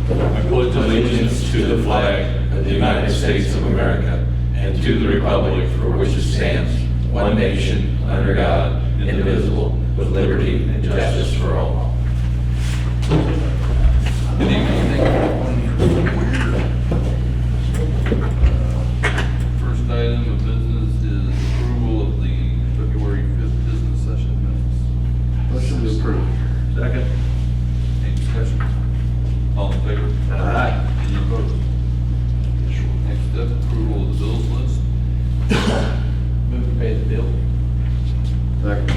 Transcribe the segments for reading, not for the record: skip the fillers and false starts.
I pledge allegiance to the flag of the United States of America and to the republic for which it stands, one nation, under God, indivisible, with liberty and justice for all. Good evening. First item of business is approval of the February 5th business session minutes. Motion to approve. Second. Any discussion? All in favor? Aye. Any opposed? Next up, approval of the bills list. Move to pay the bill. Second.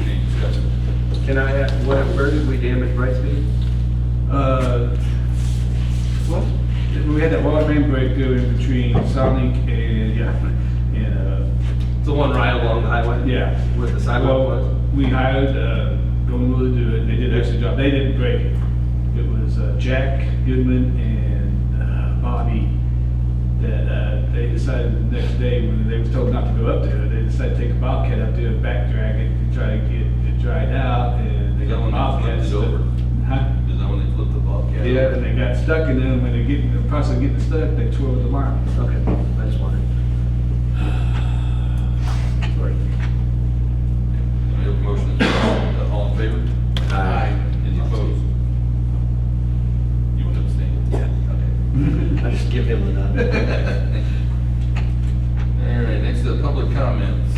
Any discussion? Can I ask, where did we damage Brightspeed? Well, we had that water main breakthrough in between Sonic and, The one right along the highway? yeah. Where the sidewalk was? Well, we hired, don't really do it, they did an excellent job, they didn't break it. It was Jack Goodman and Bobby that they decided the next day when they was told not to go up there, they decided to take a bobcat up there and back drag it and try to get it dried out, and they Is that got when the they bobcat flipped it over? Huh? Is that when they flipped the Bobcat? Yeah, and they got stuck in them, when they get in the process of getting stuck, they tore the line. Okay, I just wondered. Sorry. We have a motion. All in favor? Aye. Any opposed? You want to abstain? Yeah, okay. I just give him the nod. All right, next up, public comments.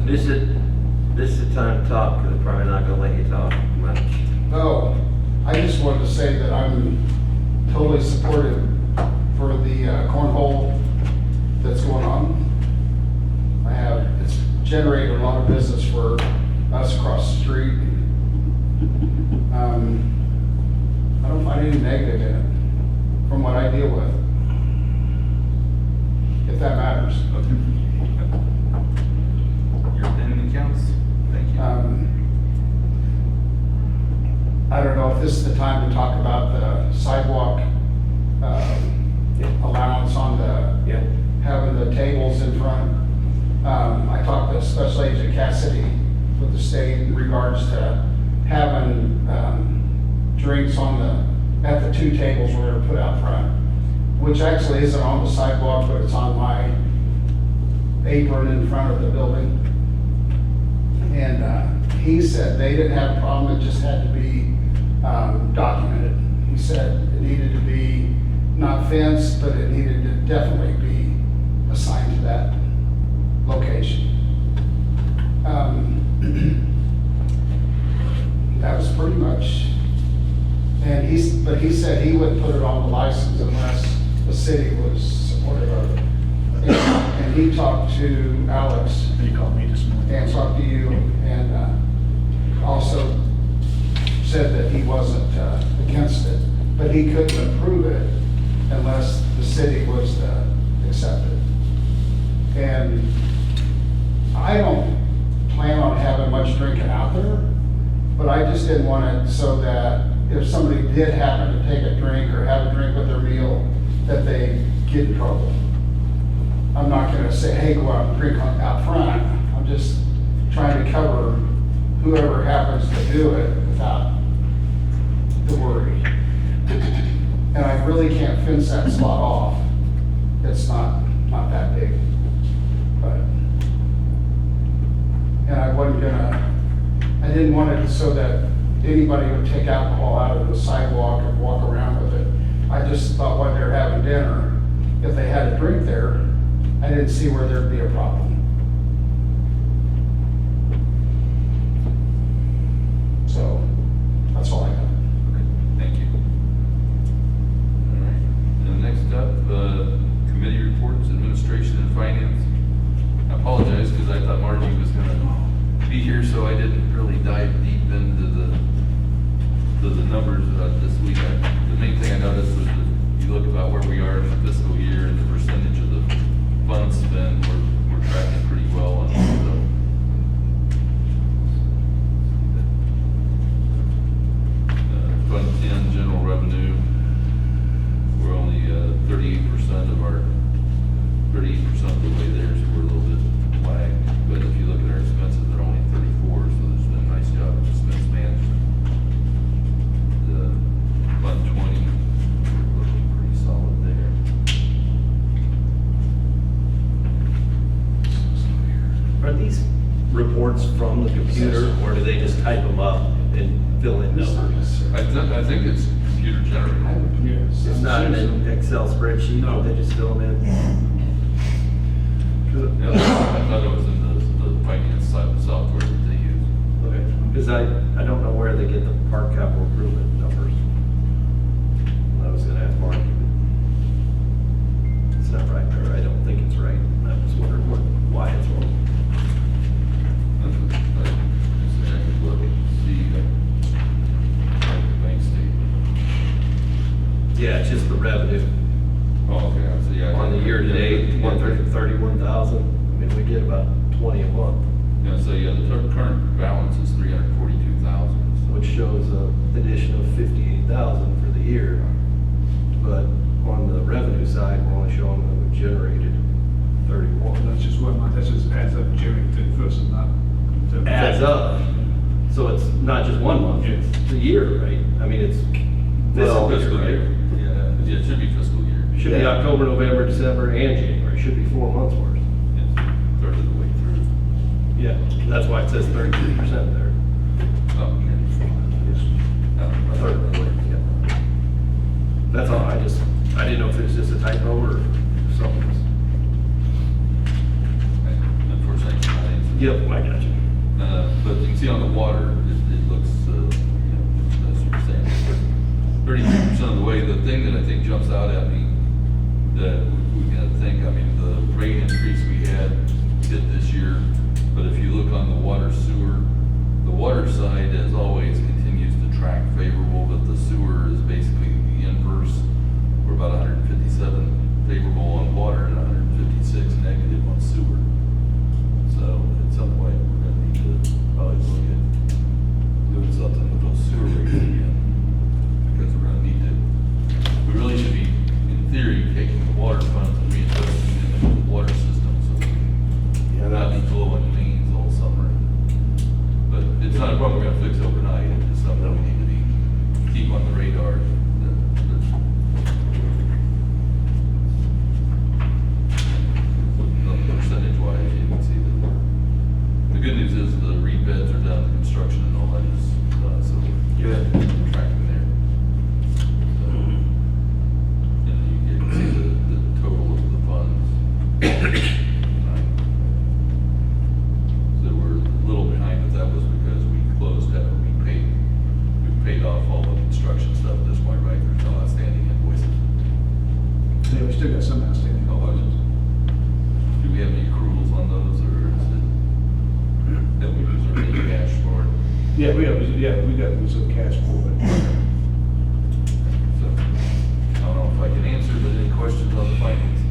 This is the time to talk, because I'm probably not gonna let you talk much. No, I just wanted to say that I'm totally supportive for the cornhole that's going on. It's generated a lot of business for us across the street. I don't find any negative in it from what I deal with, if that matters. Your opinion counts. Thank you. I don't know if this is the time to talk about the sidewalk allowance on the, Yeah. having the tables in front. I talked to Special Agent Cassidy with the state in regards to having drinks at the two tables we're gonna put out front, which actually isn't on the sidewalk, but it's on my apron in front of the building. And he said they didn't have a problem, it just had to be documented. He said it needed to be not fenced, but it needed to definitely be assigned to that location. That was pretty much, but he said he wouldn't put it on the license unless the city was supportive of it. And he talked to Alex He called me this morning. and talked to you, and also said that he wasn't against it, but he couldn't approve it unless the city was to accept it. And I don't plan on having much drinking out there, but I just didn't want it so that if somebody did happen to take a drink or have a drink with their meal, that they get in trouble. I'm not gonna say, hey, go out and drink out front. I'm just trying to cover whoever happens to do it without the worry. And I really can't fence that spot off. It's not that big. But, and I didn't want it so that anybody would take alcohol out of the sidewalk and walk around with it. I just thought while they're having dinner, if they had a drink there, I didn't see where there'd be a problem. So, that's all I got. Thank you. All right. And next up, committee reports, administration and finance. I apologize because I thought Margie was gonna be here, so I didn't really dive deep into the numbers this week. The main thing I noticed was that you look about where we are in the fiscal year and the percentage of the funds spent, we're tracking them up and fill in numbers. I think it's computer generated. Yes. It's not an Excel spreadsheet, No. they just fill them in. Yeah, I thought it was in the finance side of the software that they use. Okay, because I don't know where they get the park capital improvement numbers. I was gonna ask Mark. It's not right, or I don't think it's right. I was wondering why it's wrong. I could look and see the bank statement. Yeah, it's just the revenue. Oh, okay, I see, yeah. On the year-to-date, 131,000, I mean, we get about 20 a month, Yeah, so yeah, the current balance is 342,000. which shows a addition of 58,000 for the year. But on the revenue side, we're only showing that we generated 31. That's just one month, that's just adds up January 31st and not. Adds up, so it's not just 1 month, Yes. it's a year, right? I mean, it's this Well, fiscal fiscal year, year. Yeah, it should be fiscal year. right? Should be Yeah. October, November, December, and January, should be 4 months worth. It's third of the way through. Yeah, that's why it says 33% there. Oh, okay. A third of the way, yeah. That's all, I didn't know if it was just a typo or something. Unfortunately, I can't answer. Yep, I got you. But you can see on the water, it looks, that's what you're saying. 32% of the way, the thing that I think jumps out at me, that we gotta think, I mean, the rate increase we had hit this year, but if you look on the water sewer, the water side, as always, continues to track favorable, but the sewer is basically the inverse. We're about 157 favorable on water and 156 negative on sewer. So at some point, we're gonna need to probably look at doing something with those sewer rates again. Because we're gonna need to, we really should be, in theory, taking the water funds and reinvesting it into the water system so we can not be blowing mains all summer. But it's not a problem we're gonna fix overnight, it's just something that we need to keep on the radar. Percentage wise, you can see that the good news is the reed beds are done, the construction and all that is, so we're tracking there. So, and you can see the total of the funds. Right. So we're a little behind, but that was because we paid off all the construction stuff at this point, right? There's no outstanding invoices. Yeah, we still got some outstanding. No budget. Do we have any accruals on those, or is it that we reserve any cash for it? Yeah, we got some cash for it. So, I don't know if I can answer, but any questions on the finance?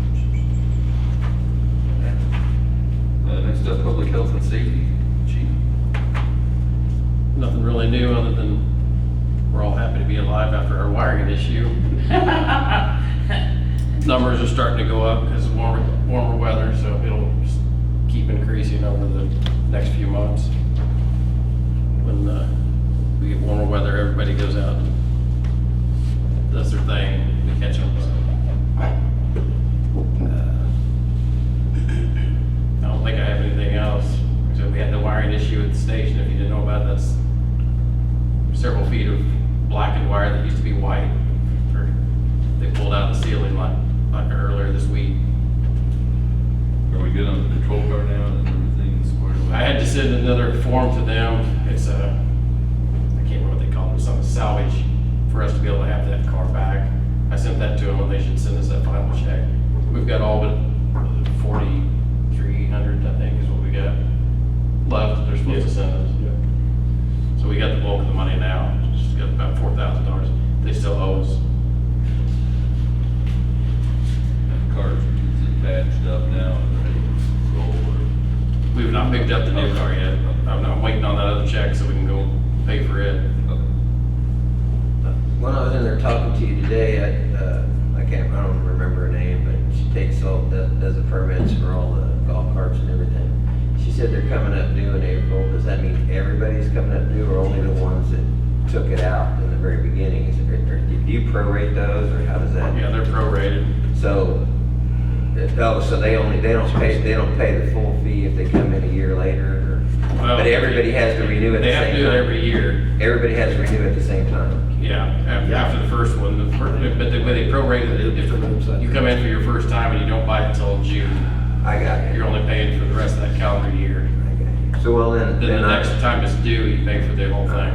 Next up, public health and safety, chief. Nothing really new other than we're all happy to be alive after our wiring issue. Numbers are starting to go up because of warmer weather, so it'll just keep increasing over the next few months. When we get warmer weather, everybody goes out and does their thing, we catch them. I don't think I have anything else. So we had the wiring issue at the station, if you didn't know about it, that's several feet of blackened wire that used to be white. They pulled out the ceiling like earlier this week. Are we good on the patrol car now and everything's squared away? I had to send another form to them. It's I can't remember what they call it, something salvage, for us to be able to have that car back. I sent that to them and they should send us that final check. We've got all but 4,300, I think, is what we got left. They're supposed to send us. So we got the bulk of the money now. Just got about $4,000. They still owe us. And the cars, is it badged up now and ready to roll, or? We've not picked up the new car yet. I'm waiting on that other check so we can go pay for it. When I was in there talking to you today, I don't remember her name, but she does the permits for all the golf carts and everything. She said they're coming up due in April. Does that mean everybody's coming up due, or only the ones that took it out in the very beginning? Do you prorate those, or how does that? Yeah, they're prorated. So, so they don't pay the full fee if they come in a year later, or? Well, But everybody has to renew at the They same time. have to do it every year. Everybody has to renew at the same time. Yeah, after the first one, but the way they prorated it, if you come in for your first time and you don't buy it until June, I got you're you. only paying for the rest of that calendar year. I got you. So, well, then Then the I- next time it's due, you pay for the whole thing.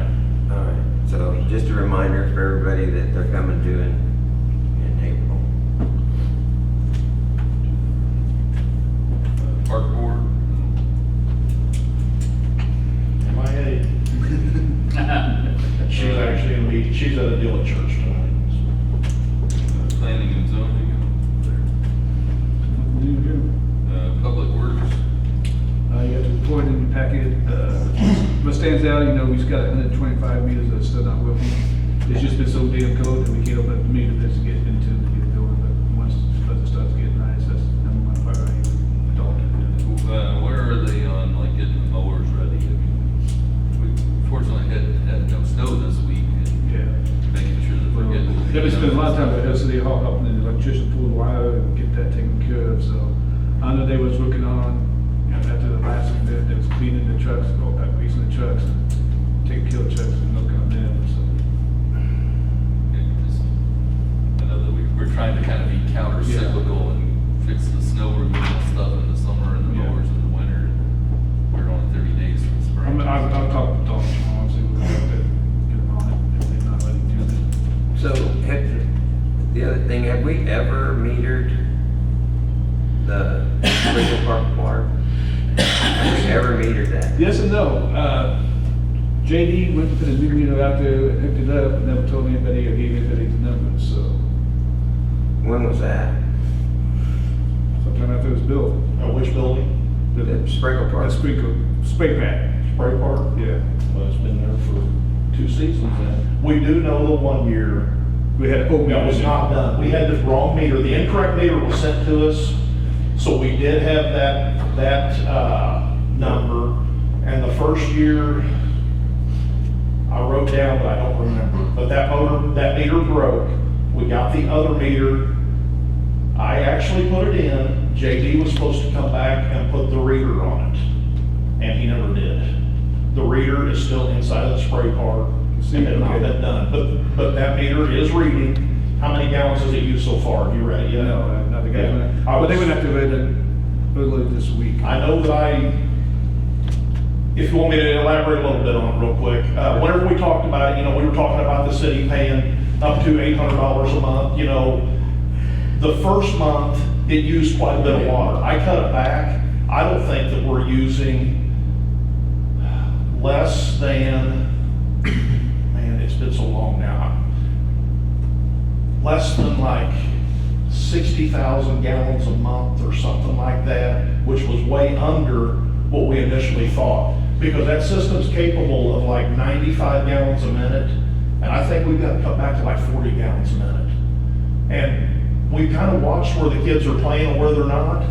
All right, so just a reminder for everybody that they're coming due in April. Park board, MIA. She's actually in a meeting, she's at a deal at church tonight. planning and zoning, public works. You got the report in your packet. What stands out, we've got 125 meters that's still not working. It's just been so damn cold that we can't open up the meter that's to get into to get going. But once the weather starts getting nice, that's number one priority. Where are they on, like, getting the mowers ready? I mean, we fortunately had no snow this week, and Yeah. making sure that we're getting. They've been spending a lot of time at City Hall helping the electrician pull the wire and get that taken care of. So I know they was working on, after the last event, they was cleaning the trucks, going back greasing the trucks, and taking care of trucks and looking on them. So I know that we're trying to kind of be counter-cyclical and fix the snow removal stuff in the summer and the Yeah. mowers in the winter. We're only 30 days from spring. I'll talk with Tom tomorrow and see what we have to get them on it if they're not ready to do that. So, the other thing, have we ever metered the Sprinkled Park water? Have we ever metered that? Yes and no. JD went to put a new meter out there, and hooked it up, and never told anybody or gave anybody the numbers, so When was that? sometime after it was built. Which building? The Sprinkled Park? That sprinkle, spray pad, Spray Park? yeah. Well, it's been there for 2 seasons then. We do know the 1 year We had open. that was not done. We had the wrong meter, the incorrect meter was sent to us, so we did have that number. And the first year, I wrote down, but I don't remember, but that meter broke. We got the other meter. I actually put it in. JD was supposed to come back and put the reader on it, and he never did. The reader is still inside of the spray park. It had not been done, but that meter is reading. How many gallons has it used so far? Have you read it yet? No, not the guys Yeah. went, but they went out to read it earlier this week. I know that if you want me to elaborate a little bit on it real quick, whenever we talked about it, we were talking about the city paying up to $800 a month, the first month, it used quite a bit of water. I cut it back. I don't think that we're using less than, man, it's been so long now, less than like 60,000 gallons a month or something like that, which was way under what we initially thought. Because that system's capable of like 95 gallons a minute, and I think we've got to cut back to like 40 gallons a minute. And we kind of watch where the kids are playing and where they're not.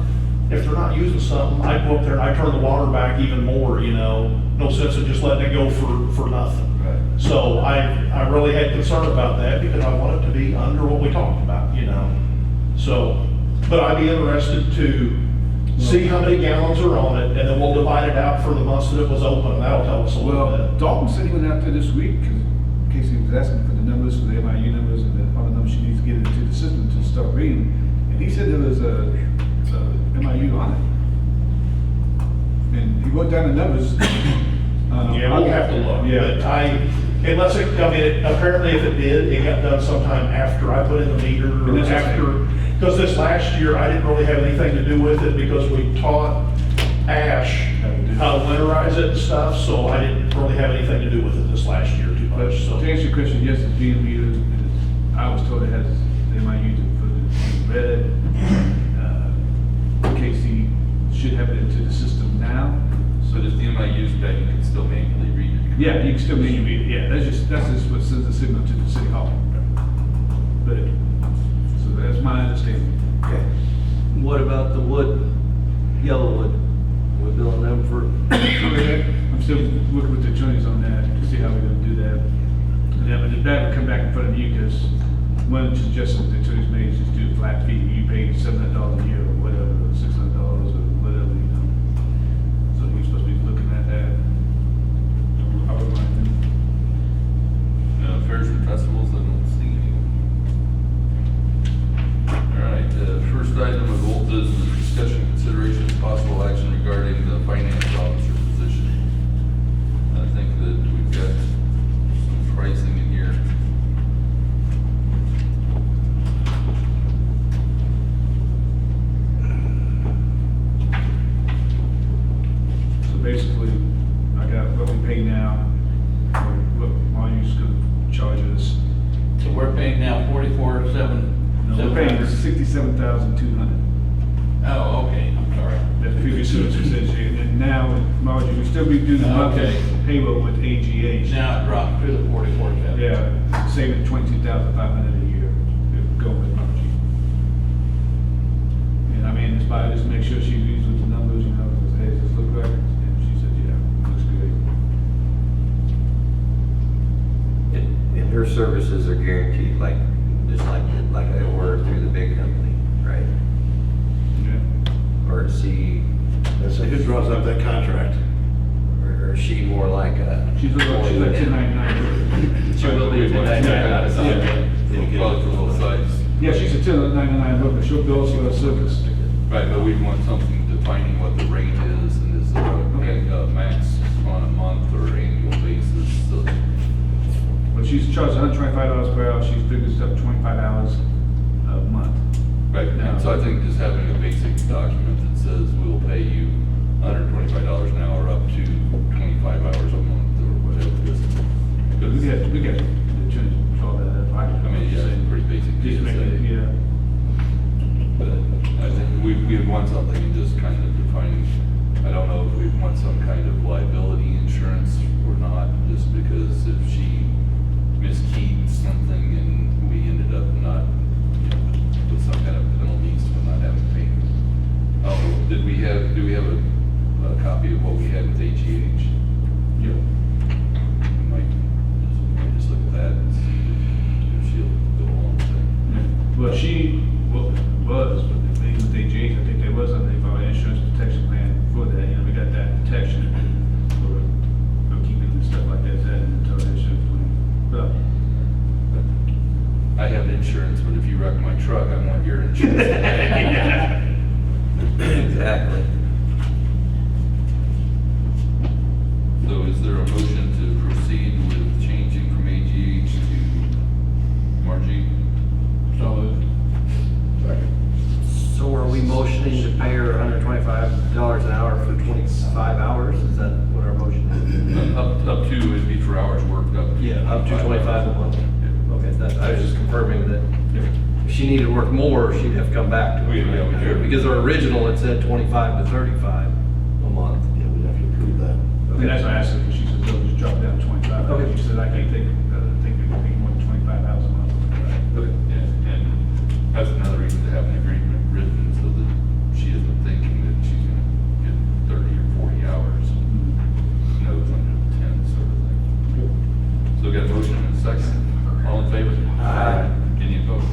If they're not using something, I go up there and I turn the water back even more, no sense in just letting it go for nothing. Right. So I really had concern about that because I want it to be under what we talked about, So, but I'd be interested to see how many gallons are on it, and then we'll divide it out for the months that it was open, and that'll tell us a little Well, bit. Dalton said he went out there this week, 'cause in case he was asking for the numbers, for the MIU numbers, and the other numbers she needs to get into the system to start reading. And he said there was a MIU on it. And he wrote down the numbers. Yeah, we'll have to look, Yeah. but apparently if it did, it got done sometime after I put in the meter, And or this is- after, because this last year, I didn't really have anything to do with it, because we taught Ash how to winterize it and stuff, so I didn't really have anything to do with it this last year too But much, so. to answer your question, yes, it's being metered. I was told it has the MIU for the red. KC should have it into the system now. But if the MIU's back, you can still manually read it. Yeah, you can still manually read it, yeah, that's just what sends the signal to the city hall. But, so that's my understanding. Okay. What about the wood, yellow wood? We're billing them for, I'm still working with the attorneys on that to see how we're gonna do that. And then when the back will come back in front of you, because one of the suggestions the attorneys made is just do a flat fee, you pay $700 a year or whatever, $600 or whatever, So we're supposed to be looking at that. 44,700. No, we're paying 67,200. Oh, okay, I'm sorry. That's previous service agency, and then now, Margie, we still be doing the monthly Okay. payroll with AGH. Now it dropped to the 44,700. Yeah, saving 22,500 a year, going with Margie. And I mean, it's about, just make sure she agrees with the numbers, you know, says, hey, does this look right? And she said, yeah, looks good. And her services are guaranteed, like, just like they were through the big company, right? Yeah. Or is she, So who draws up that contract? or is she more like a? She's like 1099. She will be 1099. Probably for both sides. Yeah, she's a 1099 worker, she'll bill us for her service. Right, but we want something defining what the rate is, and is it a max on a month or annual basis, so. But she's charged $125 per hour, she figures up 25 hours a month. Right, now, so I think just having a basic document that says we'll pay you $125 an hour up to 25 hours a month or whatever it is. We got the attorney control that. I mean, yeah, it's pretty basic. Just make it, yeah. But I think we want something and just kind of defining, I don't know if we want some kind of liability insurance or not, just because if she miskeyed something and we ended up not, you know, with some kind of penalties for not having payment. Oh, do we have a copy of what we had with AGH? Yeah. We might just look at that and see if she'll go along with it. Well, she was, but the thing with AGH, I think there was something for an insurance protection plan for that, you know, we got that protection for keeping and stuff like that, until the insurance plan. But, I have insurance, but if you wreck my truck, I want your insurance to pay. Exactly. So is there a motion to proceed with changing from AGH to Margie? So moved. So are we motioning to pay her $125 an hour for 25 hours? Is that what our motion is? Up to, it'd be for hours worked up. Up to 25 a month? Okay, I was just confirming that if she needed to work more, she'd have to come back to Yeah, we do. it. Because our original, it said 25 to 35 a month. Yeah, we'd have to approve that. and that's why I asked her, because she said, they'll just drop down to 25. Okay. She said, I can't think it would be more than 25 hours a month. Okay. And that's another reason to have an agreement written, so that she isn't thinking that she's gonna get 30 or 40 hours. Knows under the 10 sort of thing. So we got a motion and a second. All in favor? Aye. Any opposed?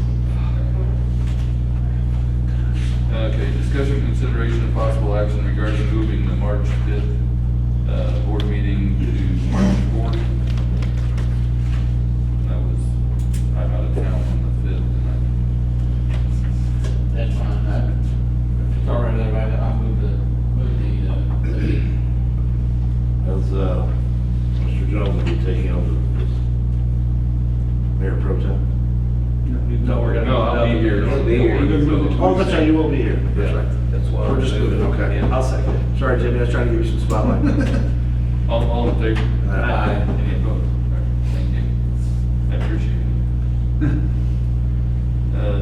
Okay, discussion, consideration, and possible action regarding moving the March 5th board meeting to March 4th. I'm out of town on the 5th, and That's fine. It's all right, everybody. I'll move the meeting. As, Mr. Jones will be taking over as Mayor Pro Tem. No, we're gonna. No, I'll be here. He'll be here. We're gonna move it to Oh, that's right, you will be here. That's right. That's why. We're just moving, okay. I'll second it. Sorry, Jimmy, I was trying to give you some spotlight. all in favor? Aye. Any opposed? All right, thank you. I appreciate it.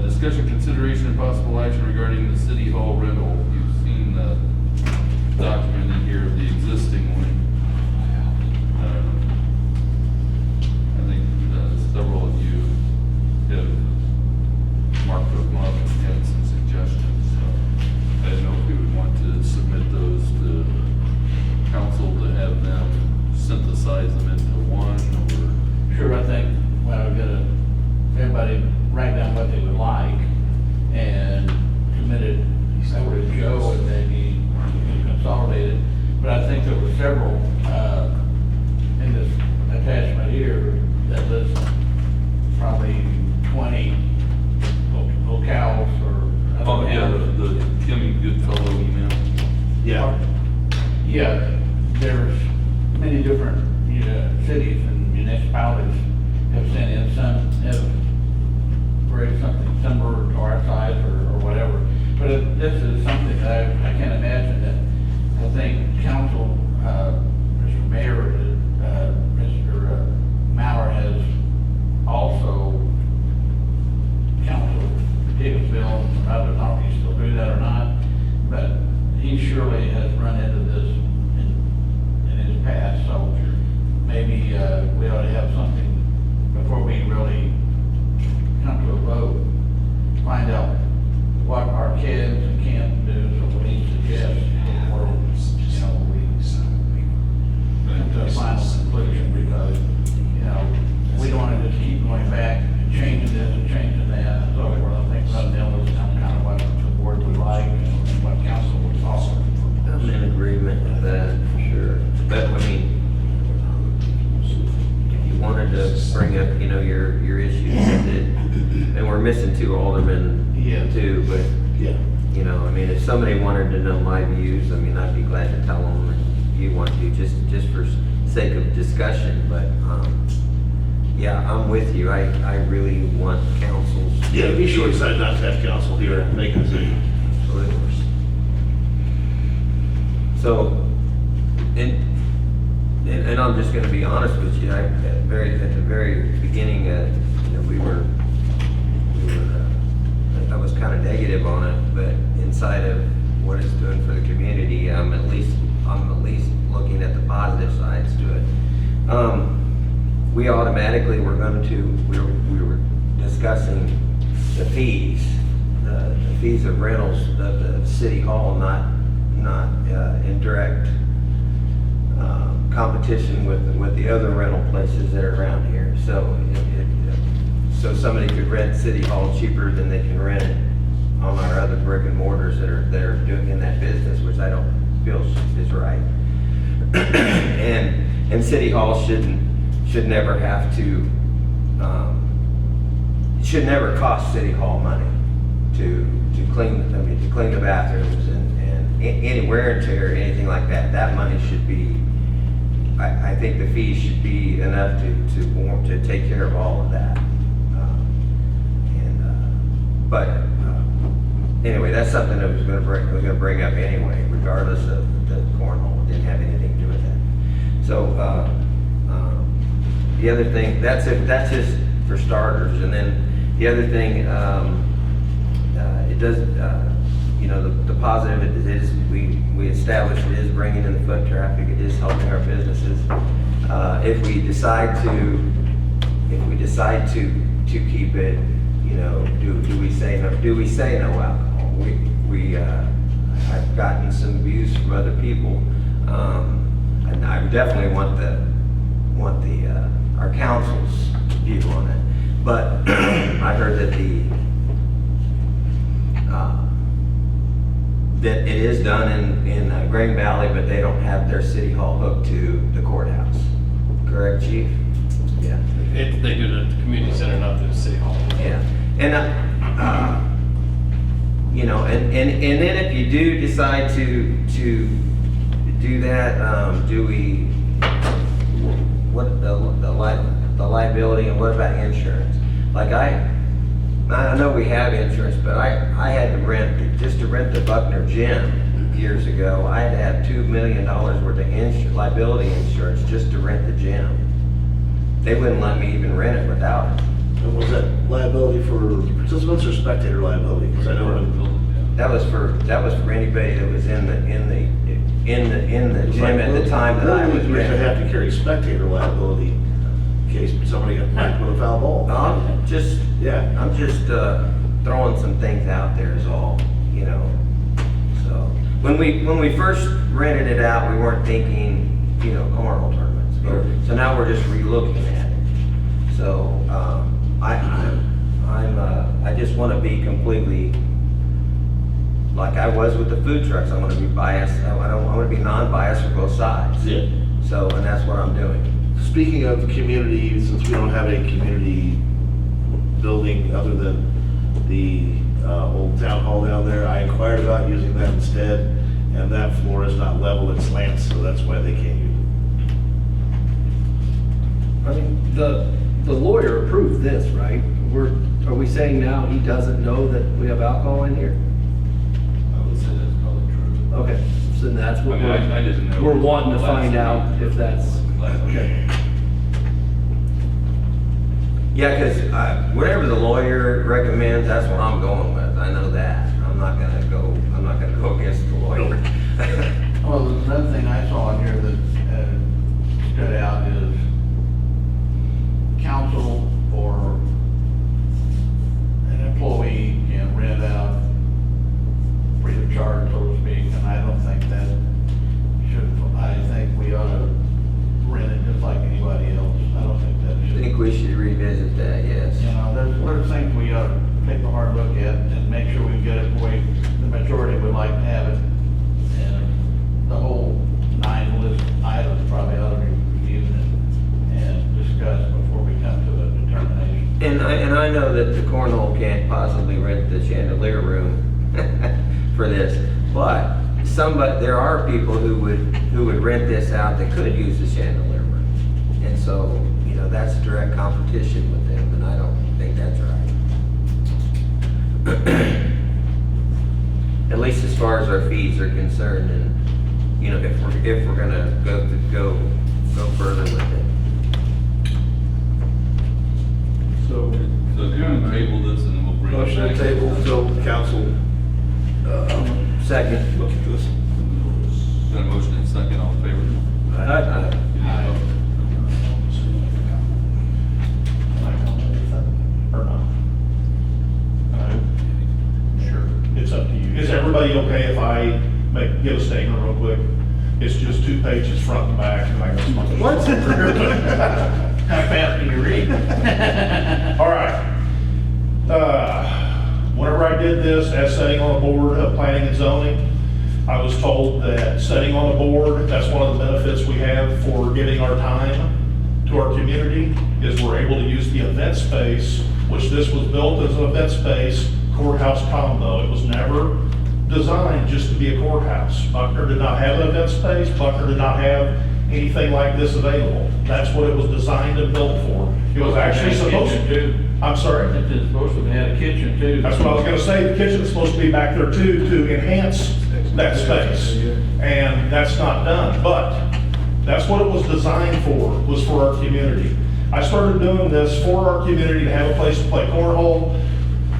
Discussion, consideration, and possible action regarding the city hall rental. You've seen the document in here of the existing one. I think several of you have marked them up and had some suggestions. So I didn't know if we would want to submit those to council to have them synthesize them into one, or Sure, I think, well, we gotta, everybody write down what they would like and submit it over to Joe, and then he can consolidate it. But I think there were several, in this attachment here that list probably 20 locales or. other oh yeah, towns. the Timmy Goodfellow email. Yeah. Yeah, there's many different, cities and municipalities have sent in, some have raised something similar to our size or whatever. But this is something that I can't imagine that I think council, Mr. Mayor, Mr. Mallor has also bring up, you know, your issues with it. And we're missing 2 aldermen Yeah. too, but, Yeah. you know, I mean, if somebody wanted to know my views, I mean, I'd be glad to tell them, and you want to, just for sake of discussion, but, yeah, I'm with you. I really want councils. Yeah, be sure excited not to have council here making a decision. So, and I'm just gonna be honest with you, at the very beginning, you know, I was kind of negative on it, but inside of what it's doing for the community, I'm at least looking at the positive sides to it. We automatically we were discussing the fees of rentals of the city hall, not in direct competition with the other rental places that are around here. So so somebody could rent city hall cheaper than they can rent it on our other brick and mortars that are doing in that business, which I don't feel is right. And city hall should never have to, should never cost city hall money to clean the bathrooms and any wear and tear, anything like that. That money should be, I think the fees should be enough to take care of all of that. But anyway, that's something that was going to bring up anyway, regardless of the cornhole. It didn't have anything to do with that. So the other thing, that's just for starters. And then the other thing, it does, you know, the positive is we established it is bringing in the foot traffic. It is helping our businesses. If we decide to keep it, you know, do we say no? Do we say no alcohol? I've gotten some views from other people, and I definitely want our council's view on it. But I heard that it is done in Green Valley, but they don't have their city hall hooked to the courthouse. Correct, Chief? Yeah. They do it at the community center, not the city hall. Yeah, and you know, and then if you do decide to do that, do we, what the liability, and what about insurance? Like I know we have insurance, but I had to rent the Buckner Gym years ago. I had to have $2 million worth of liability insurance just to rent the gym. They wouldn't let me even rent it without it. And was that liability for participants or spectator liability? Because I know That was for anybody that was in the gym at the time that I was We should renting. have to carry spectator liability in case somebody got whacked with a foul ball. I'm just throwing some things out there is all, you know. So when we first rented it out, we weren't thinking, you know, cornhole tournaments. So now we're just re-looking at it. So I just want to be completely like I was with the food trucks. I want to be biased. I want to be non-biased for both sides. Yeah. So, and that's what I'm doing. Speaking of community, since we don't have a community building other than the old town hall down there, I inquired about using that instead, and that floor is not level, it slants, so that's why they can't use it. I mean, the lawyer approved this, right? Are we saying now he doesn't know that we have alcohol in here? I would say that's probably true. Okay, so that's what I mean, I didn't know. we're wanting to find out if that's, okay. Yeah, because whatever the lawyer recommends, that's what I'm going with. I know that. I'm not gonna go against the lawyer. Well, another thing I saw in here that stood out is council or an employee can rent out free of charge, so to speak, and I don't think that should, I think we ought to rent it just like anybody else. I don't think that I should. think we should revisit that, yes. You know, there's things we ought to take a hard look at and make sure we get it the way the majority would like to have it. And the whole 9 list items probably ought to be reviewed and And I know that the cornhole can't possibly rent the chandelier room for this, but there are people who would rent this out that could use the chandelier room. And so, you know, that's direct competition with them, and I don't think that's right. At least as far as our fees are concerned, and, you know, if we're gonna go further with it. So, So if you're gonna table this and then we'll bring it back. Motion to table until council, Second. look at this. Got a motion and second, all in favor? Or not? Sure, it's up to you. Is everybody okay if I give a statement real quick? It's just 2 pages front and back. And I got some- What? How fast can you read? All right. Whenever I did this as sitting on the board of planning and zoning, I was told that sitting on the board, that's one of the benefits we have for giving our time to our community, is we're able to use the event space, which this was built as an event space, courthouse combo. It was never designed just to be a courthouse. Buckner did not have an event space. Buckner did not have anything like this available. That's what it was designed and built for. It was actually supposed to. I'm sorry? It's supposed to have a kitchen too. That's what I was gonna say, the kitchen is supposed to be back there too, to enhance that space. And that's not done, but that's what it was designed for, was for our community. I started doing this for our community to have a place to play cornhole.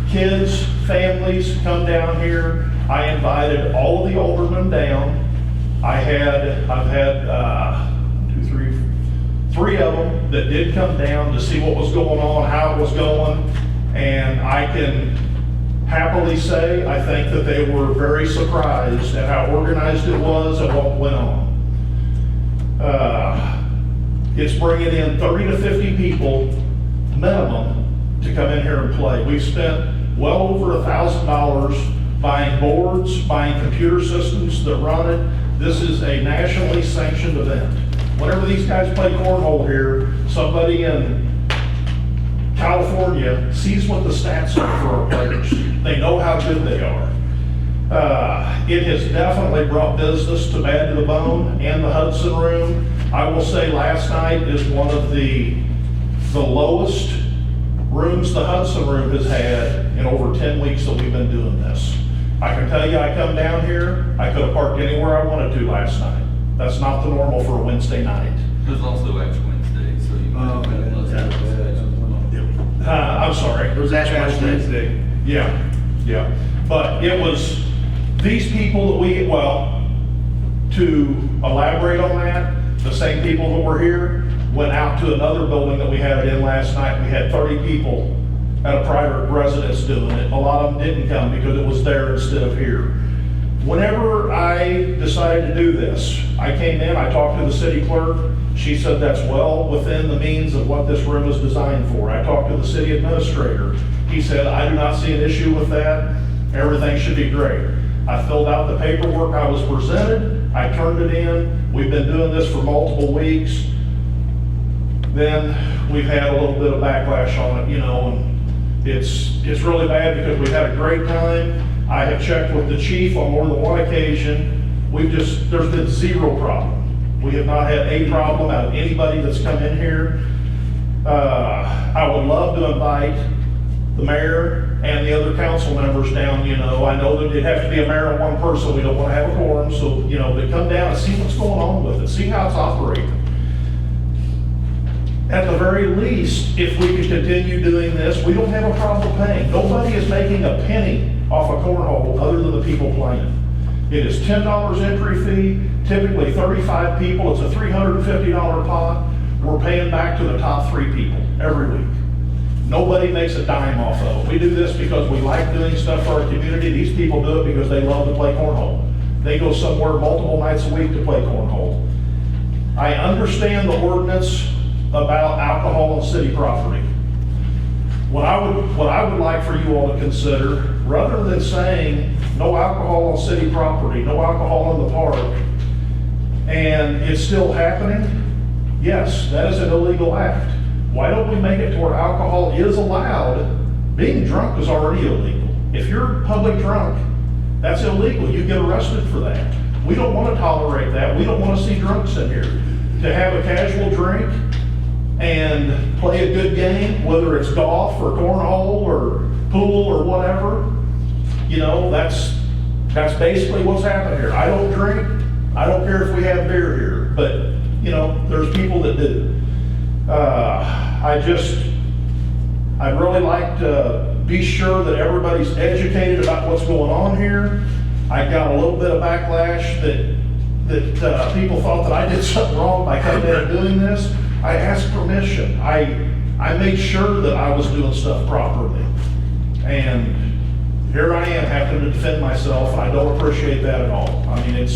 Kids, families come down here. I invited all of the aldermen down. I've had 3 of them that did come down to see what was going on, how it was going, and I can happily say, I think that they were very surprised at how organized it was and what went on. It's bringing in 30 to 50 people minimum to come in here and play. We've spent well over $1,000 buying boards, buying computer systems that run it. This is a nationally sanctioned event. Whenever these guys play cornhole here, somebody in California sees what the stats are for our players. They know how good they are. It has definitely brought business to Bad to the Bone and the Hudson Room. I will say last night is one of the lowest rooms the Hudson Room has had in over 10 weeks that we've been doing this. I can tell you, I come down here, I could have parked anywhere I wanted to last night. That's not the normal for a Wednesday night. There's also Ash Wednesday, so you might have less access. I'm sorry. It was Ash Wednesday. Yeah. But it was these people that to elaborate on that, the same people that were here went out to another building that we had it in last night. We had 30 people at a private residence doing it. A lot of them didn't come because it was there instead of here. Whenever I decided to do this, I came in, I talked to the city clerk. She said that's well within the means of what this room is designed for. I talked to the city administrator. He said, I do not see an issue with that. Everything should be great. I filled out the paperwork I was presented. I turned it in. We've been doing this for multiple weeks. Then we've had a little bit of backlash on it, and it's really bad because we've had a great time. I have checked with the chief on more than one occasion. There's been 0 problem. We have not had a problem out of anybody that's come in here. I would love to invite the mayor and the other council members down. I know that it'd have to be a mayor and one person. We don't want to have a quorum, so, they come down and see what's going on with it, see how it's operating. At the very least, if we could continue doing this, we don't have a problem paying. Nobody is making a penny off a cornhole other than the people playing. It is $10 entry fee, typically 35 people. It's a $350 pot. We're paying back to the top 3 people every week. Nobody makes a dime off of it. We do this because we like doing stuff for our community. These people do it because they love to play cornhole. They go somewhere multiple nights a week to play cornhole. I understand the ordinance about alcohol on city property. What I would like for you all to consider, rather than saying no alcohol on city property, no alcohol in the park, and it's still happening, yes, that is an illegal act. Why don't we make it to where alcohol is allowed? Being drunk is already illegal. If you're public drunk, that's illegal. You get arrested for that. We don't want to tolerate that. We don't want to see drunks in here. To have a casual drink and play a good game, whether it's golf or cornhole or pool or whatever, you know, that's basically what's happened here. I don't drink. I don't care if we have beer here, but, you know, there's people that do. I'd really like to be sure that everybody's educated about what's going on here. I got a little bit of backlash that people thought that I did something wrong by coming in and doing this. I asked permission. I made sure that I was doing stuff properly. And here I am having to defend myself, and I don't appreciate that at all. I mean,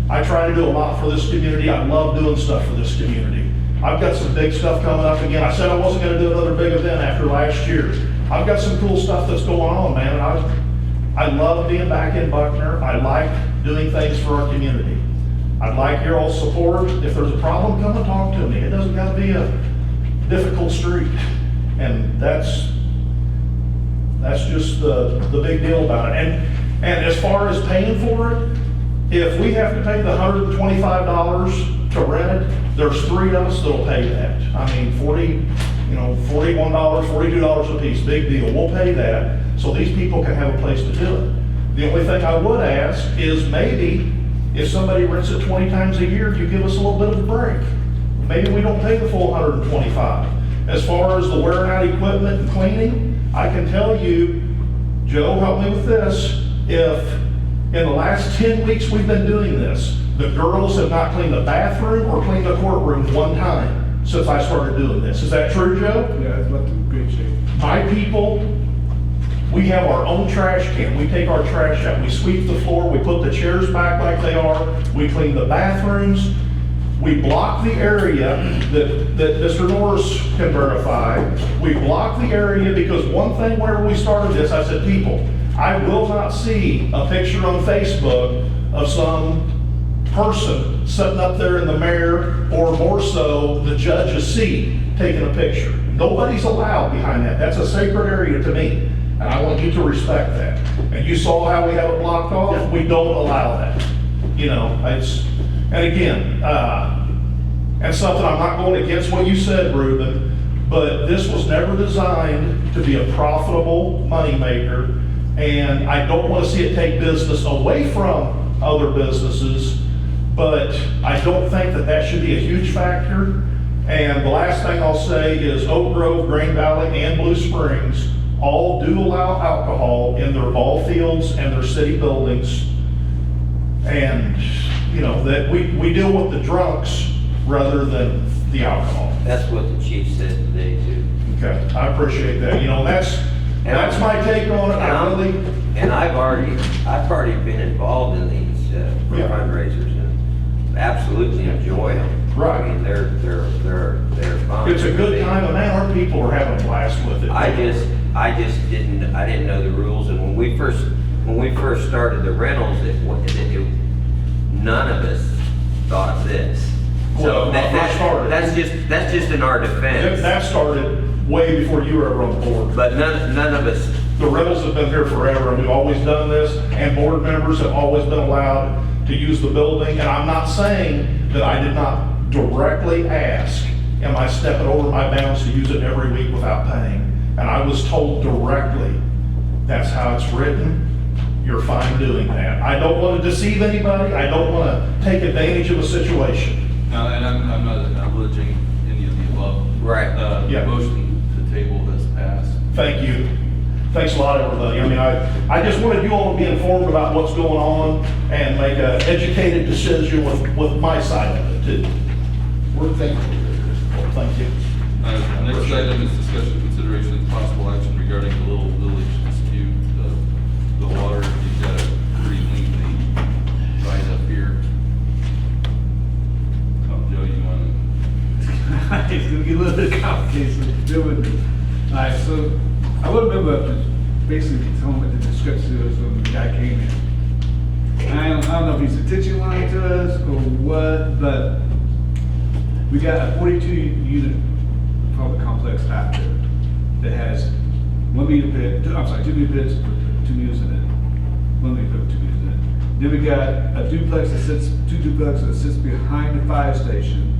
I try to do a lot for this community. I love doing stuff for this community. I've got some big stuff coming up again. I said I wasn't gonna do another big event after last year. I've got some cool stuff that's going on, man, and I love being back in Buckner. I like doing things for our community. I'd like your all support. If there's a problem, come and talk to me. It doesn't gotta be a difficult street. And that's just the big deal about it. And as far as paying for it, if we have to pay the $125 to rent it, there's 3 of us that'll pay that. I mean, $41, $42 a piece, big deal. We'll pay that so these people can have a place to do it. The only thing I would ask is maybe if somebody rents it 20 times a year, you give us a little bit of a break. Maybe we don't pay the full $125. As far as the wearing out equipment and cleaning, I can tell you, Joe, help me with this, if in the last 10 weeks we've been doing this, the girls have not cleaned the bathroom or cleaned the courtroom one time since I started doing this. Is that true, Joe? Yeah, it's left in great shape. My people, we have our own trash can. We take our trash out. We sweep the floor. We put the chairs back like they are. We clean the bathrooms. We block the area that Mr. Norris can verify. We block the area because one thing whenever we started this, I said, people, I will not see a picture on Facebook of some person sitting up there in the mayor, or more so, the judge's seat, taking a picture. Nobody's allowed behind that. That's a sacred area to me, and I want you to respect that. And you saw how we have it blocked off. We don't allow that. You know, and again, and something I'm not going against what you said, Ruben, but this was never designed to be a profitable moneymaker, and I don't want to see it take business away from other businesses, but I don't think that should be a huge factor. And the last thing I'll say is Oak Grove, Green Valley, and Blue Springs all do allow alcohol in their ball fields and their city buildings. And, you know, that we deal with the drunks rather than the alcohol. That's what the chief said today too. Okay, I appreciate that. You know, that's my take on it. And I've already been involved in these Yeah. fundraisers and absolutely enjoy them. Right. I mean, they're fun. It's a good time, and man, our people are having a blast with it. I didn't know the rules, and when we first started the rentals, none of us thought of this. Well, So when I first started. that's just in our defense. That started way before you were ever on the board. But none of us. The rentals have been here forever, and we've always done this, and board members have always been allowed to use the building. And I'm not saying that I did not directly ask, am I stepping over my bounds to use it every week without paying? And I was told directly, that's how it's written, you're fine doing that. I don't want to deceive anybody, I don't want to take advantage of a situation. No, and I'm not acknowledging any of the above. Right. Yeah. The motion to table has passed. Thank you. Thanks a lot, everybody. I mean, I just wanted you all to be informed about what's going on and make an educated decision with my side of it too. We're thankful. Well, thank you. Next item is discussion, consideration, and possible action regarding the Little Village dispute, the water. You've got a pretty lengthy write up here. Joe, you want to? It's gonna get a little bit complicated, so deal with it. All right, so I would remember basically telling what the description was when the guy came in. I don't know if he's attention lying to us or what, but we got a 42 unit apartment complex out there that has 1 meter pit, I'm sorry, 2 meter pits, with 2 meters in it. 1 meter pit, with 2 meters in it. Then we got a duplex that sits, 2 duplexes that sits behind the fire station.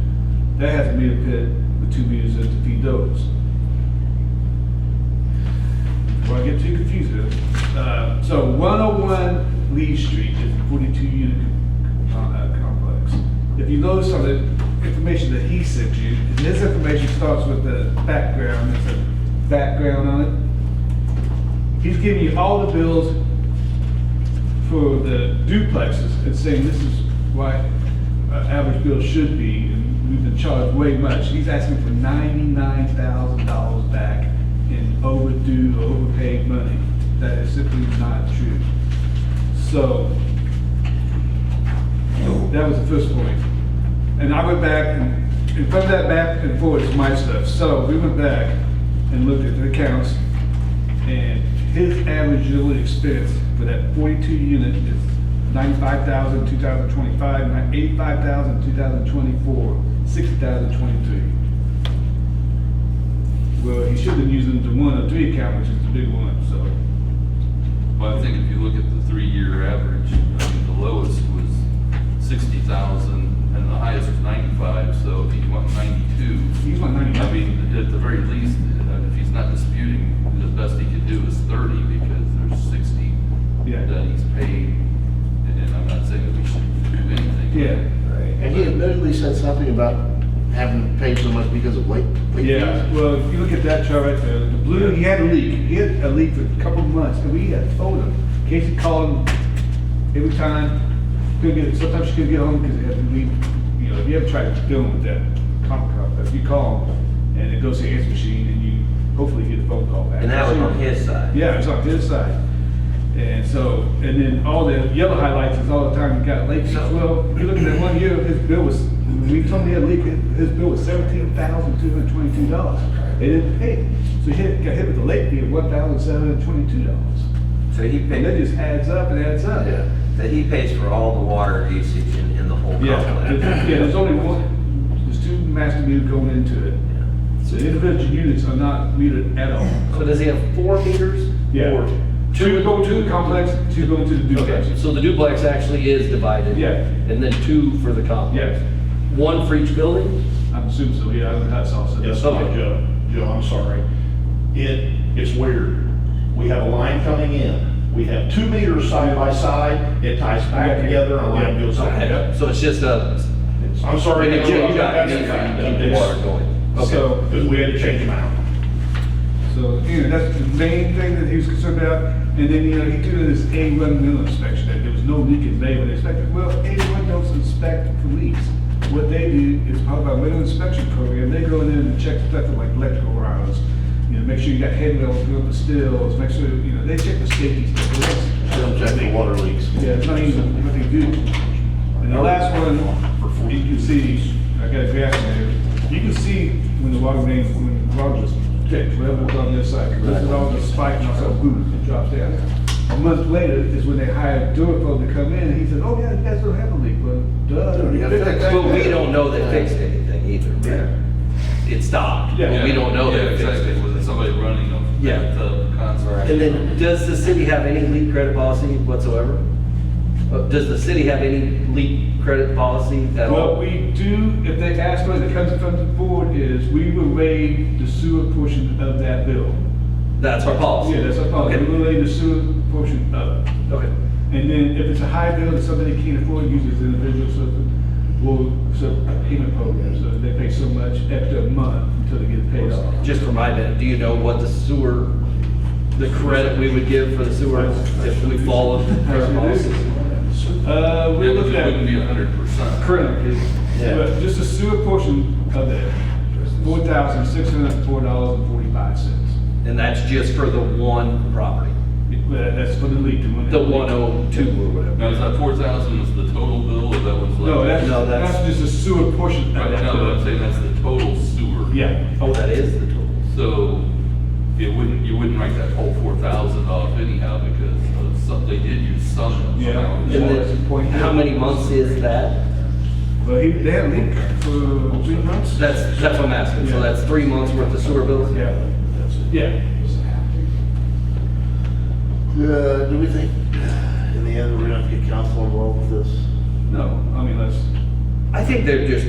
That has a meter pit with 2 meters in it to feed those. Before I get too confused here, so 101 Lee Street is a 42 unit complex. If you notice on the information that he sent you, and this information starts with the background, it's a background on it. He's giving you all the bills for the duplexes and saying this is what average bill should be, and we've been charged way much. He's asking for $99,000 back in overdue or overpaid money. That is simply not true. So, that was the first point. And I went back, and from that back and forth is my stuff. So, we went back and looked at the accounts, and his average yearly expense for that 42 unit is $95,000 in 2025, $85,000 in 2024, $60,000 in 23. Well, he should have been using the 103 account, which is the big one, so. Well, I think if you look at the 3-year average, I mean, the lowest was 60,000 and the highest was 95, so if he went 92. He's on 99. I mean, at the very least, if he's not disputing, the best he could do is 30 because there's 60 Yeah. that he's paid. And I'm not saying that we should do anything. Yeah, right. And he admittedly said something about having paid so much because of late Yeah, fees. well, if you look at that chart right there, the blue, he had a leak. He had a leak for a couple of months, and we had told him. Casey called him every time, couldn't get, sometimes she couldn't get home because he had a leak. You know, if you ever tried dealing with that complex, you call him, and it goes to the answer machine, and you hopefully get a phone call back. And that was on his side. Yeah, it was on his side. And so, and then all the yellow highlights is all the time you got late fees. Well, if you look at that 1 year, his bill was, when we told him he had a leak, his bill was $17,222. They didn't pay it. So he got hit with a late fee of $1,722. So he And that paid, just adds up and adds up. Yeah. so he pays for all the water usage in the whole Yeah, complex. yeah, there's only one, there's 2 master meters going into it. So the individual units are not metered at all. So does he have 4 meters? Yeah. Or 2 go to the complex, 2 go into the Okay, duplex. so the duplex actually is divided? Yeah. And then 2 for the complex? Yes, 1 for each building? I'm assuming so, yeah, I don't know how it's all set up. Yes, Joe, I'm sorry. It's weird. We have a line coming in. We have 2 meters side by side. It ties back together and a line goes up. Okay, so it's just a, I'm sorry. you to got interrupt. to That's- keep the water going. Okay. So, Because we had to change them out. so, you know, that's the main thing that he was concerned about. And then, you know, he did this A1 mill inspection, that there was no leak in May when they inspected. Well, A1 don't inspect for leaks. What they do is part of our winter inspection program, they go in there and check stuff like electrical wires. You know, make sure you got headwells, good the stills, make sure, you know, they check the safety stuff. They don't check for water leaks. Yeah, it's not even what they do. And the last one, you can see, I got a graph in there, you can see when the water main, when the water was fixed, whatever was on this side, this is all the spike and also boom, it drops down. A month later is when they hired Duraflow to come in, and he said, oh yeah, you guys don't have a leak, well, duh. Yeah, fix but we don't know they fixed anything either. Yeah. It stopped. Yeah. We don't know Yeah, they fixed exactly. it. Was it somebody running a Yeah. concert? And then, does the city have any leak credit policy whatsoever? Does the city have any leak credit policy at What all? we do, if they ask for it, that comes in front of the board, is we will waive the sewer portion of that bill. That's our policy? Yeah, that's our policy, we Okay. will waive the sewer portion of it. Okay. And then if it's a high bill that somebody can't afford, uses individual system, we'll, so a payment program, so they pay so much extra a month until they get paid off. Just for my benefit, do you know what the sewer, the credit we would give for the sewer if we followed the current policy? We're looking It at. wouldn't be 100%. Correct, Yeah. but just the sewer portion of that, $4,604.45. And that's just for the one property, That's for the leak. the 102 or whatever? Now, is that 4,000 is the total bill, or that was? No, that's, No, that's- that's just a sewer portion of Right, that. no, but I'm saying that's the total sewer. Yeah. Oh, that is the total. So, you wouldn't write that whole 4,000 off anyhow, because they did use some. Yeah. amount. And then, how many months is that? Well, they had a leak for 3 months? That's what I'm asking. So Yeah. that's 3 months worth of sewer bills? Yeah, yeah. Do we think in the end we're gonna have to get council involved with this? No, I mean, I think they're just,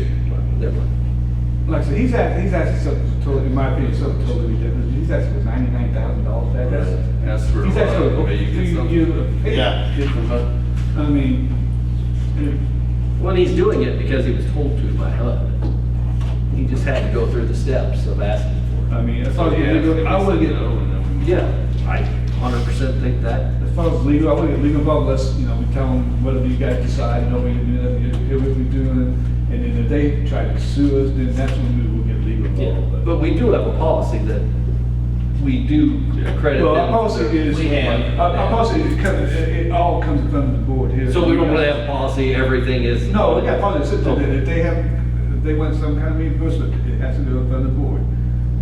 never mind. like I said, he's asking something totally, in my opinion, something totally different. He's asking for $99,000 back. Ask for a He's asking lot, for, maybe you get something. Yeah. I mean, Well, he's doing it because he was told to by HUD. He just had to go through the steps of asking for I mean, as far as Yeah, legal, I would get, no, and then it. we- Yeah, I 100% think that. as far as legal, I would get legal involved, let's, we tell them whatever you guys decide, no, we can do that, here what we're doing. And then if they try to sue us, then that's when we will get legal Yeah, involved. but we do have a policy that we do credit Well, them. our policy is, We have. our policy is, it all comes from the board here. So we don't really have a policy, everything is. No, we got policy, that Okay. if they want some kind of reimbursement, it has to go from the board.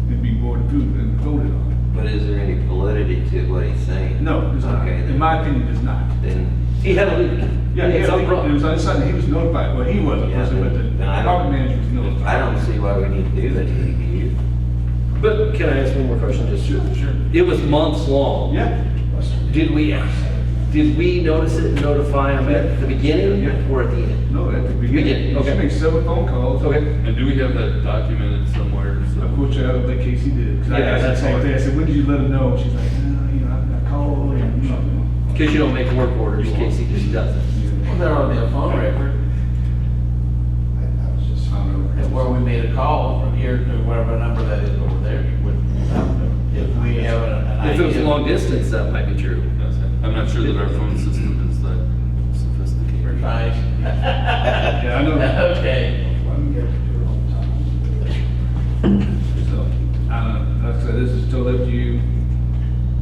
It'd be board approved and voted on. But is there any validity to what he's saying? No, it's not. Okay, In then, my opinion, it's not. then, He had a leak. Yeah, He had some it problem. was on Sunday, he was notified, well, he wasn't, yeah, but the then I department manager was don't, notified. I don't see why we need to do that to you. But can I ask one more question? Just Sure. It was months long. Yeah, Did we notice it and notify him at the beginning Yeah. or at the end? no, at the beginning, Okay. she made several phone calls. Okay. And do we have that documented somewhere? So- Unfortunately, I don't think Casey did. 'Cause I Yeah, asked her the that's same hard. thing, I said, when did you let him know? She's like, I called and, Because you don't make work orders, Casey just does it. Well, they're on the phone record, I was just. and where we made a call from here to whatever number that is over there, if we have an idea. If it was long distance, that might be true. I'm not sure that our phone system is that We're sophisticated. trying. Yeah, I know. Okay. One get to do it all the time. So, I don't know, like I said, this is totally up to you.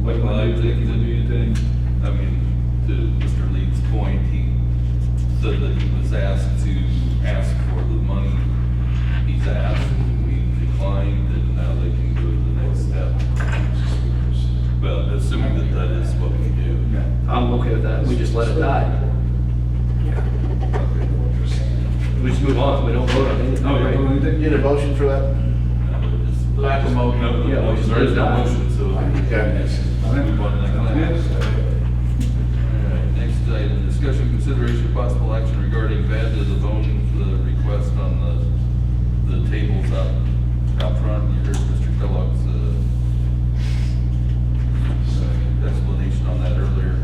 What you want to do, if you want to do anything. I mean, to Mr. Leeds' point, he said that he was asked to ask for the money he's asked, we declined, and now they can go to the next step. Well, assuming that that is what we do. I'm okay with that. We just let it die. We just move on. We don't vote on anything. Oh, you right? want anything? Need a motion for that? Lack of motion. No, Yeah, no, we just there's let it no die. motion, so. Move on to the next. All right, next item, discussion, consideration, of possible action regarding VAT to the voting for the request on the tables out front. You heard Mr. Kellogg's, explanation on that earlier.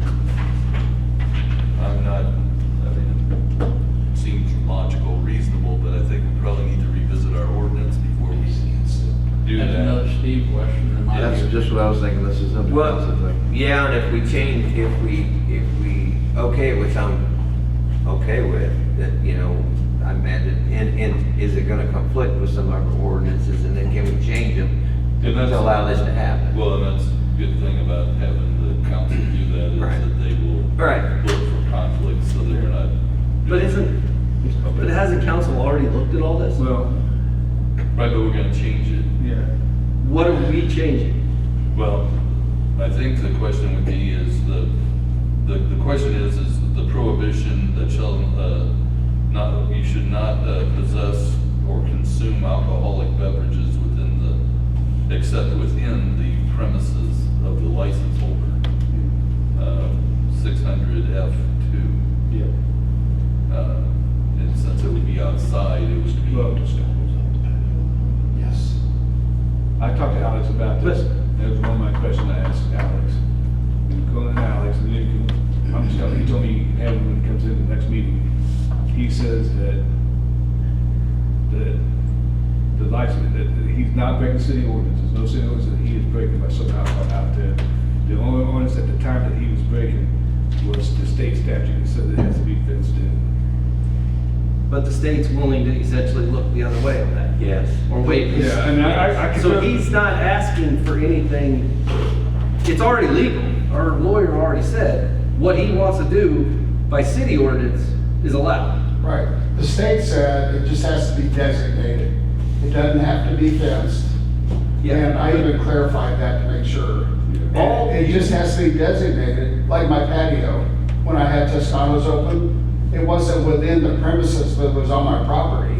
Seems logical, reasonable, but I think we probably need to revisit our ordinance before we do That's another that. Steve question in my That's view. just what I was thinking, this is something Well, else, I think. yeah, and if we change, if we okay it, which I'm okay with, that, I imagine, and is it gonna conflict with some of our ordinances, and then can we change them And that's- to allow this to happen? Well, and that's a good thing about having the council do that, is Right. that they will Right. look for conflicts so that you're not. But hasn't council already looked at all this? Well, Right, but we're gonna change it. yeah. What are we changing? Well, I think the question would be is the question is the prohibition that shall, you should not possess or consume alcoholic beverages except within the premises of the license holder. 600 F2. Yeah. And since it would be outside, it would be. Well, Yes. I talked to Alex about this. That was one of my questions I asked Alex. And calling Alex, and I'm just telling, he told me he can have him when he comes in the next meeting. He says that the license, that he's not breaking city ordinances, no city ordinance that he is breaking by some alcohol out there. The only ordinance at the time that he was breaking was the state statute that said it has to be fenced in. But the state's willing to essentially look the other way on that. Yes. Or wait. Yeah, and I can. So he's not asking for anything, it's already legal. Our lawyer already said, what he wants to do by city ordinance is allowed. Right. The state said it just has to be designated. It doesn't have to be fenced. And I even clarified that to make sure. All- It just has to be designated, like my patio. When I had Toscanos open, it wasn't within the premises, but it was on my property,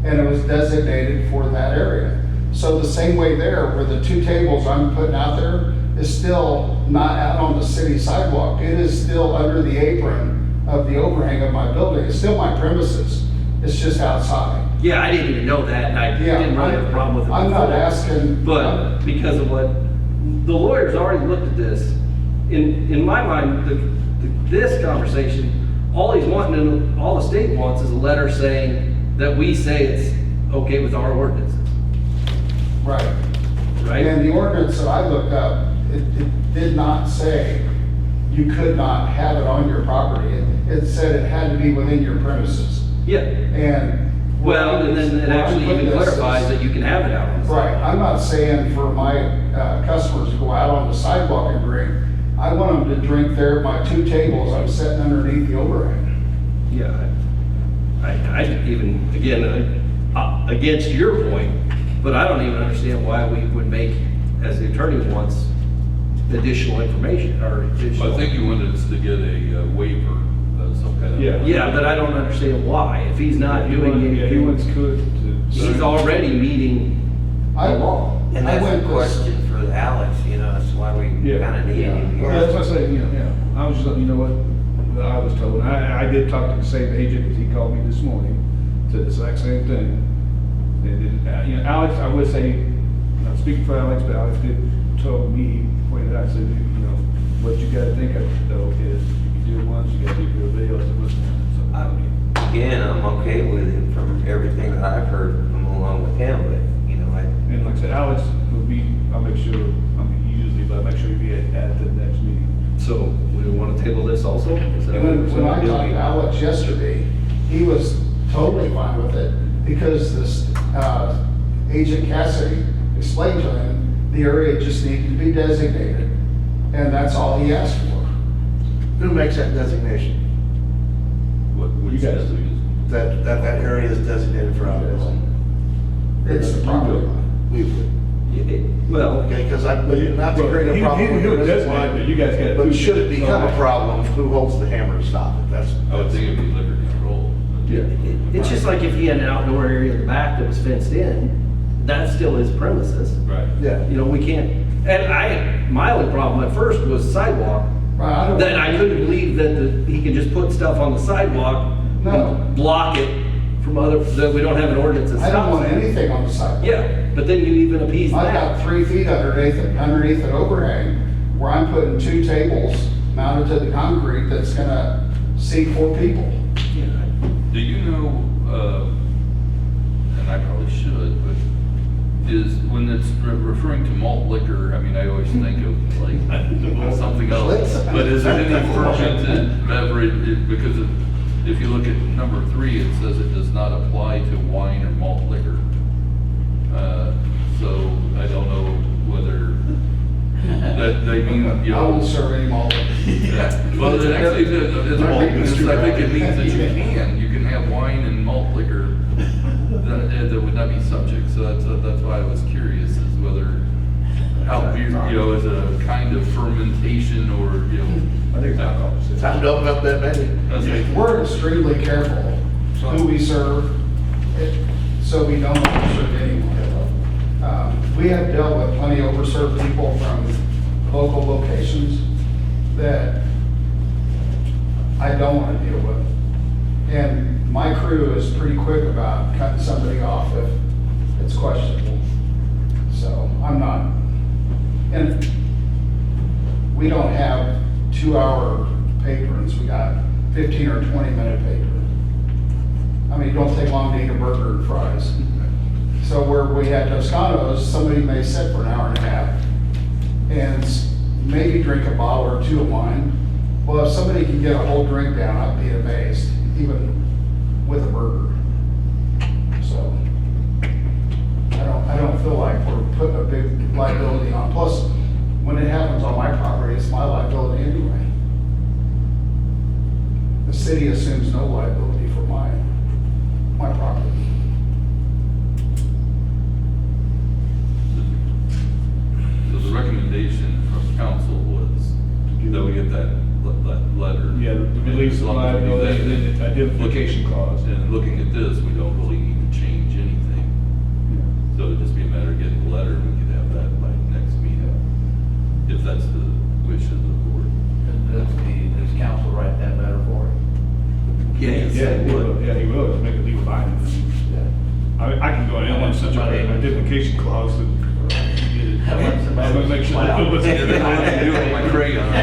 and it was designated for that area. So the same way there, where the 2 tables I'm putting out there is still not out on the city sidewalk. It is still under the apron of the overhang of my building. It's still my premises. It's just outside. Yeah, I didn't even know that, and I Yeah, didn't really have a problem with it. I'm not before. asking. But because of what, the lawyers already looked at this. In my mind, this conversation, all he's wanting, and all the state wants is a letter saying that we say it's okay with our ordinances, Right. right? And the ordinance that I looked up, it did not say you could not have it on your property. It said it had to be within your premises. Yeah, And. well, and then it actually even clarifies that you can have it out on the Right, sidewalk. I'm not saying for my customers to go out on the sidewalk and drink. I want them to drink there at my 2 tables I'm sitting underneath the overhang. Yeah, I even, again, against your point, but I don't even understand why we would make, as the attorney wants, additional information or additional. I think you wanted us to get a waiver, some kind of. Yeah. Yeah, but I don't understand why. If he's not doing Yeah, he anything, wants good to. he's already meeting I And I that's went a this- question for Alex, you know, that's why we Yeah. kinda needed him Well, that's here. what I say, you know, I was just letting you know what I was told. And I did talk to the same agent, because he called me this morning, said the exact same thing. And, you know, Alex, I would say, not speaking for Alex, but Alex did tell me, pointed out, said, you know, what you gotta think of though is, if you do it once, you gotta do it every day, else it wasn't. So, I mean, Again, I'm okay with it from everything that I've heard from along with him, but, you know, and like I said, Alex will be, I'll make sure, I mean, he usually, but I'll make sure he'll be at the next meeting. So, we want to table this also? Is that When what when I we're talked doing? to Alex yesterday, he was totally fine with it because this Agent Cassidy explained to him the area just needed to be designated, and that's all he asked for. Who makes that designation? What You guys says do. it That area is designated for alcohol? It's the property line. We would. Well, Okay, because not to create a problem. He would with this designate, line, but you guys got. But should it become a problem, who holds the hammer to stop it? That's. I would think it'd be liquor control. Yeah. it's just like if he had an outdoor area in the back that was fenced in, that's still his premises. Right. Yeah. You know, we can't, and my only problem at first was sidewalk. Right, I don't- That I couldn't believe that he could just put stuff on the sidewalk No. and block it from other, that we don't have an ordinance that I don't stops want it. anything on the sidewalk. Yeah, but then you even appease I've got that. 3 feet underneath an overhang where I'm putting 2 tables mounted to the concrete that's gonna seat 4 people. Do you know, and I probably should, but is, when it's referring to malt liquor, I mean, I always think of like something else. But is there any fermented beverage, because if you look at number 3, it says it does not apply to wine or malt liquor. So I don't know whether that they mean, you I won't know. serve any malt. Yeah, well, it actually, it's malt, because I think it means that you can have wine and malt liquor that would not be subject, so that's why I was curious as whether, how beer, you know, is it a kind of fermentation or, you know? I think it's alcohol. Time to open up that menu. I was like, We're extremely careful who we serve, so we don't serve anyone. We have dealt with plenty of overserved people from local locations that I don't want to deal with. And my crew is pretty quick about cutting somebody off if it's questionable. So I'm not, and we don't have 2-hour patrons, we got 15 or 20-minute patrons. I mean, it don't take long to eat a burger and fries. So where we had Toscanos, somebody may sit for an hour and a half and maybe drink a bottle or 2 of wine. Well, if somebody can get a whole drink down, I'd be amazed, even with a burger. So I don't feel like we're putting a big liability on. Plus, when it happens on my property, it's my liability anyway. The city assumes no liability for my property. So the recommendation from council was that we get that letter. Yeah, the release of liability, an identification clause. And looking at this, we don't really need to change anything. So it'd just be a matter of getting the letter, and we could have that by next meeting, if that's the wish of the board. Does council write that letter for it? Yes. Yeah, he will, to make it legal binding. I can go in and such a identification clause and get it. How about somebody- I'm gonna make sure. Wow. that- Yeah, they don't have to do it with my crayons.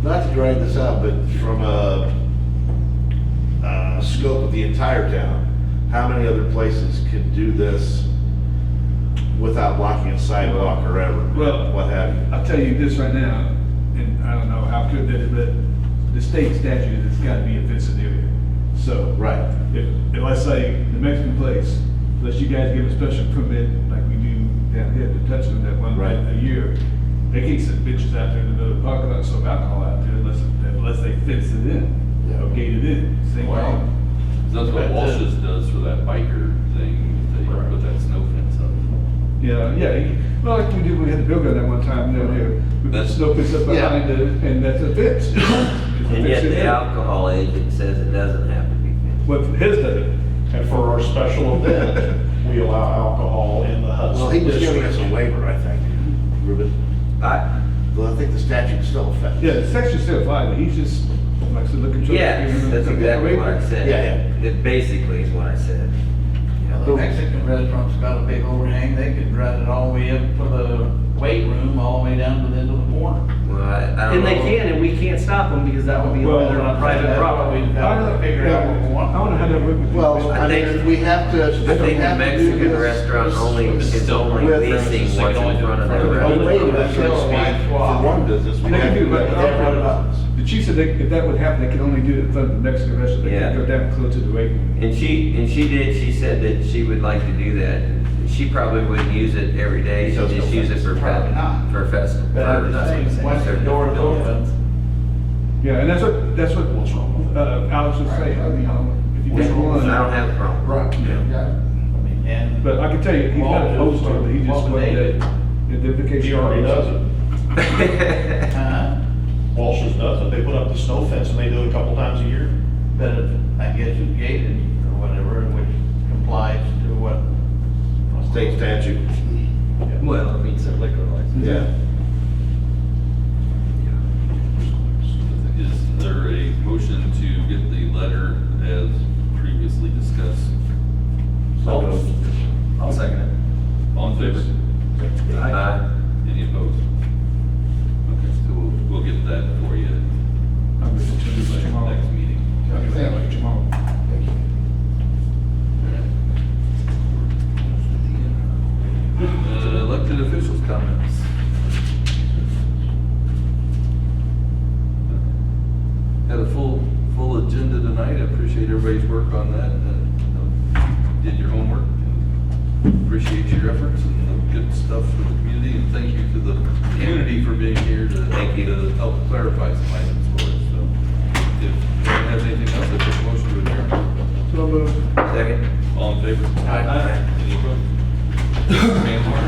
Not to drag this out, but from a scope of the entire town, how many other places can do this without blocking a sidewalk or ever, Well, what have you? I'll tell you this right now, and I don't know how good that is, but the state statute is it's gotta be a fenced area. So. Right. If let's say the Mexican place, unless you guys give a special permit like we do down here to touch them that one Right. night a year, they can't send bitches out there in the middle of the parking lot and serve alcohol out there unless they fence it in, or gate it in, same Well, thing. That's what Walsh's does for that biker thing, they put that snow fence up. Yeah, well, like we did, we had the bill gun that one time down here, we put That's- snow fence up behind it, and that's a fence. And yet the alcohol agent says it doesn't have to be fenced. What his does, And for our special event, we allow alcohol in the Hudson Well, he was giving us district. a waiver, I think, Ruben. Well, I think the statute's still effective. yeah, the section still applies, but he's just, like I said, looking. Yes, that's exactly what I said. Yeah, It basically is what I said. The Mexican restaurant's got a big overhang, they could run it all the way up to the weight room, all the way down to the end of the corner. Well, I don't know. And they can, and we can't stop them because that would be Well, they're on private That's property. what we've got to figure out what we want. I don't know how that would. Well, I mean, we have to. I think the Mexican restaurant is only leasing what's in front of their A restaurant. waiver, so to speak, for one business, we They have can to do do it, that but with every other business. the chief said if that would happen, they could only do it in front of the Mexican restaurant, they Yeah. can't go down close to the weight room. And she said that she would like to do that. She probably wouldn't use it every day, she'd just use it for Probably not. for festival. But I was saying, once the door opens, Yeah, and that's what Alex was saying, you know, if you just I one. don't have a problem. Right, yeah. and. But I can tell you, he's got a Well, poster, but he just what would wanted they that identification. He already does it. Walsh's does it. They put up the snow fence and they do it a couple times a year. But I guess it's gated or whatever, which complies to what. State statute. Well, it means a liquor license. Yeah. Is there a motion to get the letter as previously discussed? I'll second it. All in favor? Any opposed? Okay, so we'll get that for you I'm going to do it tomorrow. next meeting. I'll do that tomorrow. Thank you. Elected officials comments. Had a full agenda tonight. I appreciate everybody's work on that. Did your homework. And appreciate your efforts and the good stuff for the community. And thank you to the community for being here to help clarify some items for us. So if anyone has anything else, I take a motion to adjourn. So moved. Second. All in favor? Aye. Any opposed?